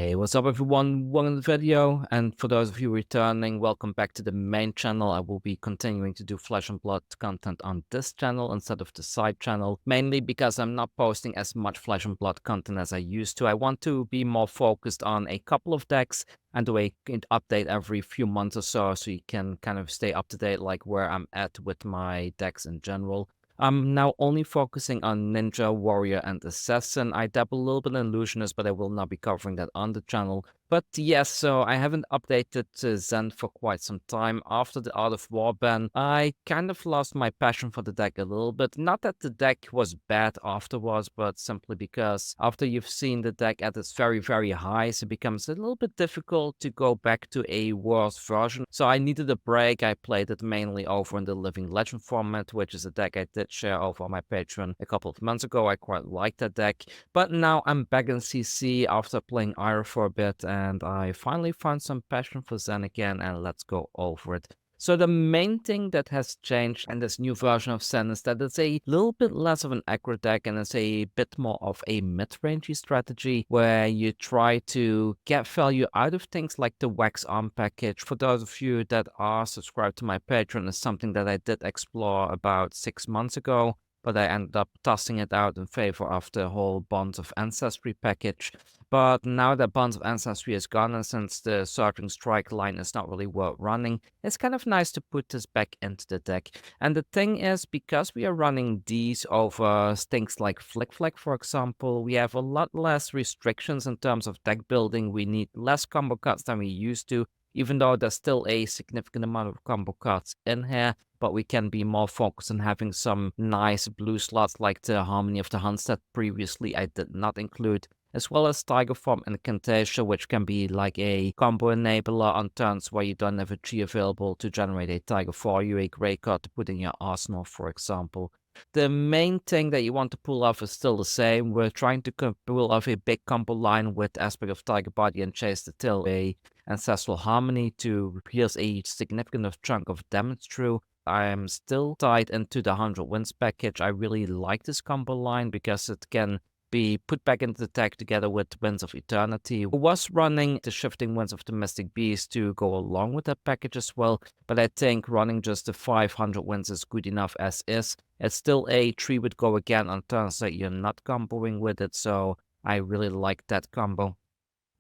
Hey, what's up everyone? Welcome to the video, and for those of you returning, welcome back to the main channel. I will be continuing to do Flesh and Blood content on this channel instead of the side channel, mainly because I'm not posting as much Flesh and Blood content as I used to. I want to be more focused on a couple of decks and do a update every few months or so you can kind of stay up to date like where I'm at with my decks in general. I'm now only focusing on Ninja, Warrior, and Assassin. I dabble a little bit in Illusionist, but I will not be covering that on the channel. But yes, so I haven't updated Zen for quite some time. After the Art of War ban, I kind of lost my passion for the deck a little bit. Not that the deck was bad afterwards, but simply because after you've seen the deck at its very, very highs, it becomes a little bit difficult to go back to a worse version. So I needed a break. I played it mainly over in the Living Legend format, which is a deck I did share over on my Patreon a couple of months ago. I quite liked that deck. But now I'm back in CC after playing Ira for a bit, and I finally found some passion for Zen again, and let's go over it. So the main thing that has changed in this new version of Zen is that it's a little bit less of an aggro deck and it's a bit more of a mid-rangey strategy where you try to get value out of things like the Wax Arm package. For those of you that are subscribed to my Patreon, is something that I did explore about 6 months ago, but I ended up tossing it out in favor of the whole Bonds of Ancestry package. But now that Bonds of Ancestry is gone, and since the Surging Strike line is not really worth running, it's kind of nice to put this back into the deck. And the thing is, because we are running these over things like Flick Flag, for example, we have a lot less restrictions in terms of deck building. We need less combo cards than we used to, even though there's still a significant amount of combo cards in here, but we can be more focused on having some nice blue slots like the Harmony of the Hunts that previously I did not include, as well as Tiger Form and Incantation, which can be like a combo enabler on turns where you don't have a G available to generate a Tiger for you, a gray card to put in your arsenal, for example. The main thing that you want to pull off is still the same. We're trying to pull off a big combo line with Aspect of Tiger Body and Chase the Tail, a Ancestral Harmony to pierce a significant chunk of damage through. I am still tied into the 100 Winds package. I really like this combo line because it can be put back into the deck together with Winds of Eternity. I was running the Shifting Winds of the Mystic Beast to go along with that package as well, but I think running just the 500 Winds is good enough as is. It's still a 3 would go again on turns that you're not comboing with it, so I really like that combo.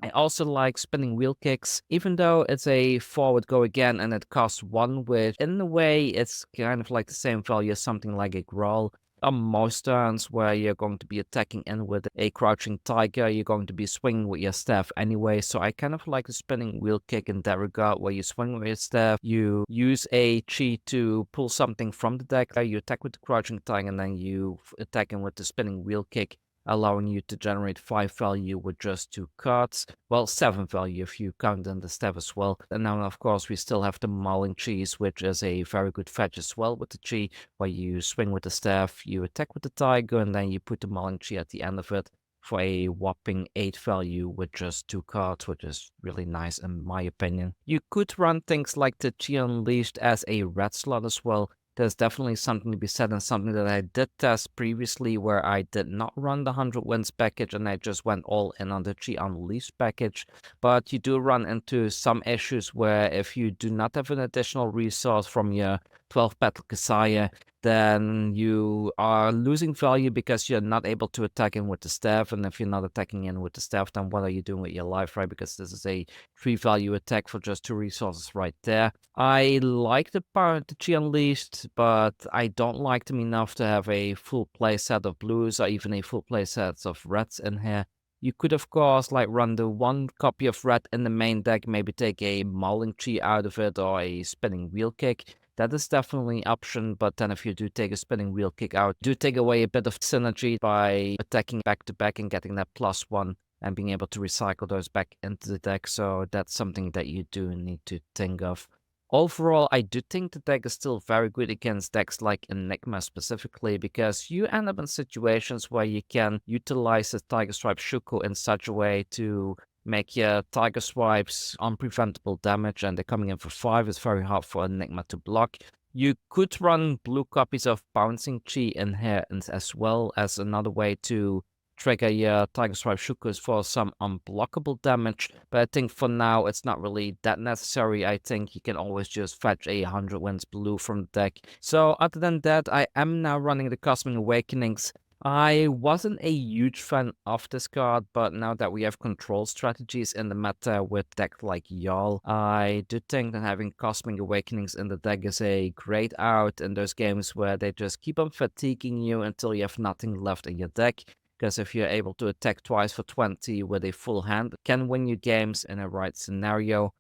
I also like Spinning Wheel Kicks, even though it's a 4 would go again and it costs 1, which in a way it's kind of like the same value as something like a Growl. On most turns where you're going to be attacking in with a Crouching Tiger, you're going to be swinging with your staff anyway, so I kind of like the Spinning Wheel Kick in that regard, where you swing with your staff, you use a chi to pull something from the deck, you attack with the Crouching Tiger, and then you attack in with the Spinning Wheel Kick, allowing you to generate 5 value with just 2 cards. Well, 7 value if you count in the staff as well. And now, of course, we still have the Mauling Cheese, which is a very good fetch as well with the Chi, where you swing with the staff, you attack with the Tiger, and then you put the Mauling Chi at the end of it for a whopping 8 value with just 2 cards, which is really nice in my opinion. You could run things like the Chi Unleashed as a red slot as well. There's definitely something to be said, and something that I did test previously where I did not run the 100 Winds package and I just went all in on the Chi Unleashed package. But you do run into some issues where if you do not have an additional resource from your 12 Battle Kasaya, then you are losing value because you're not able to attack in with the staff. And if you're not attacking in with the staff, then what are you doing with your life, right? Because this is a 3 value attack for just 2 resources right there. I like the Chi Unleashed, but I don't like them enough to have a full play set of blues or even a full play set of reds in here. You could, of course, like run the 1 copy of red in the main deck, maybe take a Mauling Chi out of it or a Spinning Wheel Kick. That is definitely an option, but then if you do take a Spinning Wheel Kick out, do take away a bit of synergy by attacking back to back and getting that +1 and being able to recycle those back into the deck, so that's something that you do need to think of. Overall, I do think the deck is still very good against decks like Enigma specifically, because you end up in situations where you can utilize the Tiger Stripe Shuko in such a way to make your Tiger Swipes unpreventable damage, and they're coming in for 5. It's very hard for Enigma to block. You could run blue copies of Bouncing Chi in here as well as another way to trigger your Tiger Stripe Shukus for some unblockable damage, but I think for now it's not really that necessary. I think you can always just fetch a 100 Winds Blue from the deck. So other than that, I am now running the Cosmic Awakenings. I wasn't a huge fan of this card, but now that we have control strategies in the meta with decks like Y'all, I do think that having Cosmic Awakenings in the deck is a great out in those games where they just keep on fatiguing you until you have nothing left in your deck. Because if you're able to attack twice for 20 with a full hand, it can win you games in a right scenario.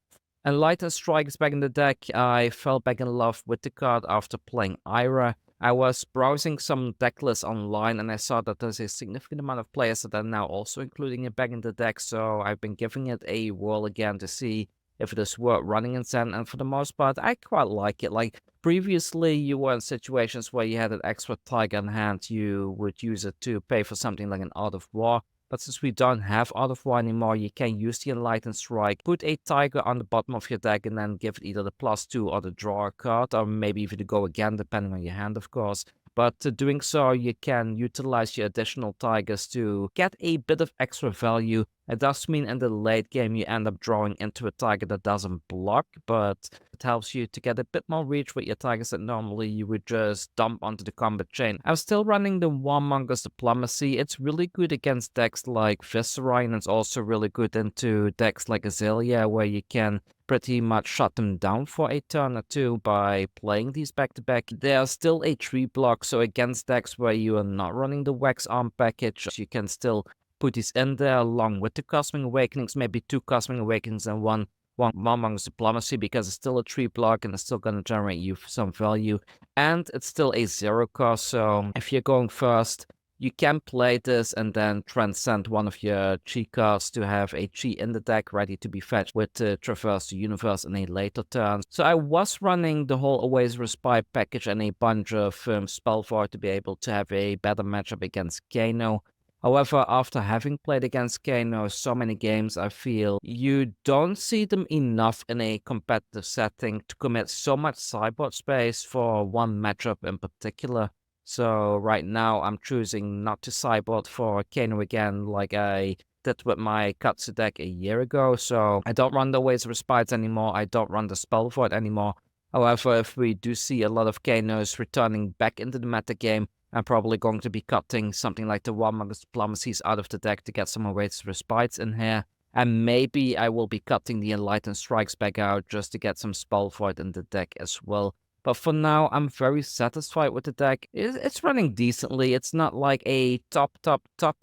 And Light and Strike is back in the deck. I fell back in love with the card after playing Ira. I was browsing some deck lists online and I saw that there's a significant amount of players that are now also including it back in the deck, so I've been giving it a whirl again to see if it is worth running in Zen, and for the most part, I quite like it. Like, previously, you were in situations where you had an extra Tiger in hand, you would use it to pay for something like an Art of War. But since we don't have Art of War anymore, you can use the Enlightened Strike, put a Tiger on the bottom of your deck, and then give it either the +2 or the draw card, or maybe even the go again, depending on your hand, of course. But doing so, you can utilize your additional Tigers to get a bit of extra value. It does mean in the late game you end up drawing into a Tiger that doesn't block, but it helps you to get a bit more reach with your Tigers that normally you would just dump onto the combat chain. I'm still running the Warmonger's Diplomacy. It's really good against decks like Viscera, and it's also really good into decks like Azalea, where you can pretty much shut them down for a turn or two by playing these back-to-back. They are still a 3-block, so against decks where you are not running the Wax Arm package, you can still put these in there along with the Cosmic Awakenings, maybe 2 Cosmic Awakenings and one Warmonger's Diplomacy, because it's still a 3-block and it's still going to generate you some value. And it's still a 0 cost, so if you're going first, you can play this and then transcend one of your chi cards to have a chi in the deck ready to be fetched with Traverse the Universe in a later turn. So I was running the whole Always Respite package and a bunch of Spellvoid to be able to have a better matchup against Kano. However, after having played against Kano so many games, I feel you don't see them enough in a competitive setting to commit so much sideboard space for one matchup in particular. So right now I'm choosing not to sideboard for Kano again like I did with my Katsu deck a year ago. So I don't run the Ways of Respite anymore, I don't run the Spell Void anymore. However, if we do see a lot of Kanos returning back into the meta game, I'm probably going to be cutting something like the Warmonger's Diplomacies out of the deck to get some Ways of Respites in here. And maybe I will be cutting the Enlightened Strikes back out just to get some Spell Void in the deck as well. But for now, I'm very satisfied with the deck. It's running decently. It's not like a top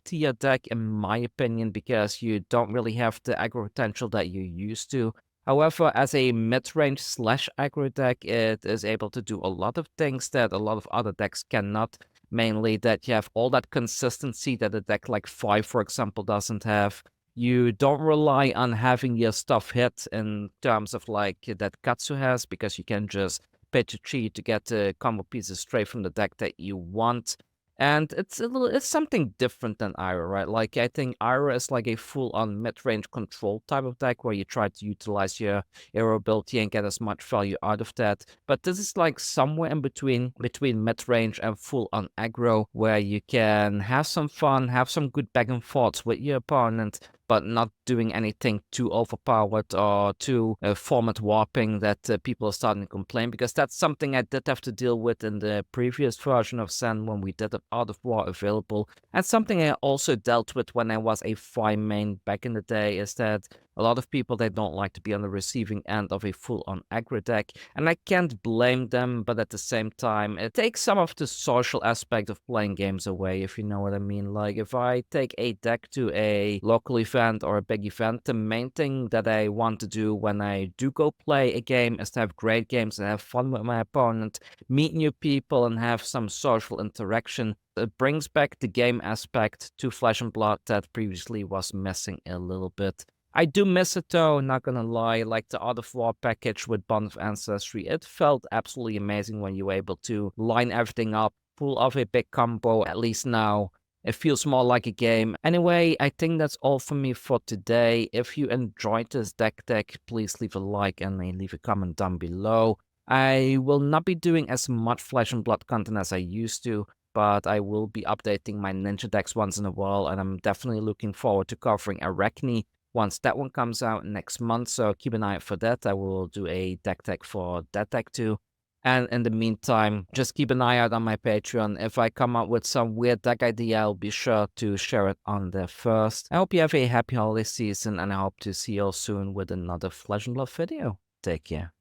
tier deck in my opinion, because you don't really have the aggro potential that you used to. However, as a mid-range / aggro deck, it is able to do a lot of things that a lot of other decks cannot. Mainly that you have all that consistency that a deck like 5, for example, doesn't have. You don't rely on having your stuff hit in terms of like that Katsu has, because you can just pitch a chi to get the combo pieces straight from the deck that you want. And it's something different than Ira, right? Like, I think Ira is like a full-on mid-range control type of deck where you try to utilize your hero ability and get as much value out of that. But this is like somewhere in between mid-range and full-on aggro, where you can have some fun, have some good back and forths with your opponent, but not doing anything too overpowered or too format warping that people are starting to complain, because that's something I did have to deal with in the previous version of Zen when we did have Art of War available, and something I also dealt with when I was a 5 main back in the day, is that a lot of people, they don't like to be on the receiving end of a full-on aggro deck, and I can't blame them, but at the same time, it takes some of the social aspect of playing games away, if you know what I mean. Like, if I take a deck to a local event or a big event, the main thing that I want to do when I do go play a game is to have great games and have fun with my opponent, meet new people, and have some social interaction. It brings back the game aspect to Flesh and Blood that previously was missing a little bit. I do miss it though, not gonna lie. Like the Art of War package with Bond of Ancestry, it felt absolutely amazing when you were able to line everything up, pull off a big combo. At least now it feels more like a game. Anyway, I think that's all for me for today. If you enjoyed this deck, please leave a like and leave a comment down below. I will not be doing as much Flesh and Blood content as I used to, but I will be updating my ninja decks once in a while, and I'm definitely looking forward to covering Arachne once that one comes out next month, so keep an eye out for that. I will do a deck tech for that deck too. And in the meantime, just keep an eye out on my Patreon. If I come up with some weird deck idea, I'll be sure to share it on there first. I hope you have a happy holiday season, and I hope to see you all soon with another Flesh and Blood video. Take care.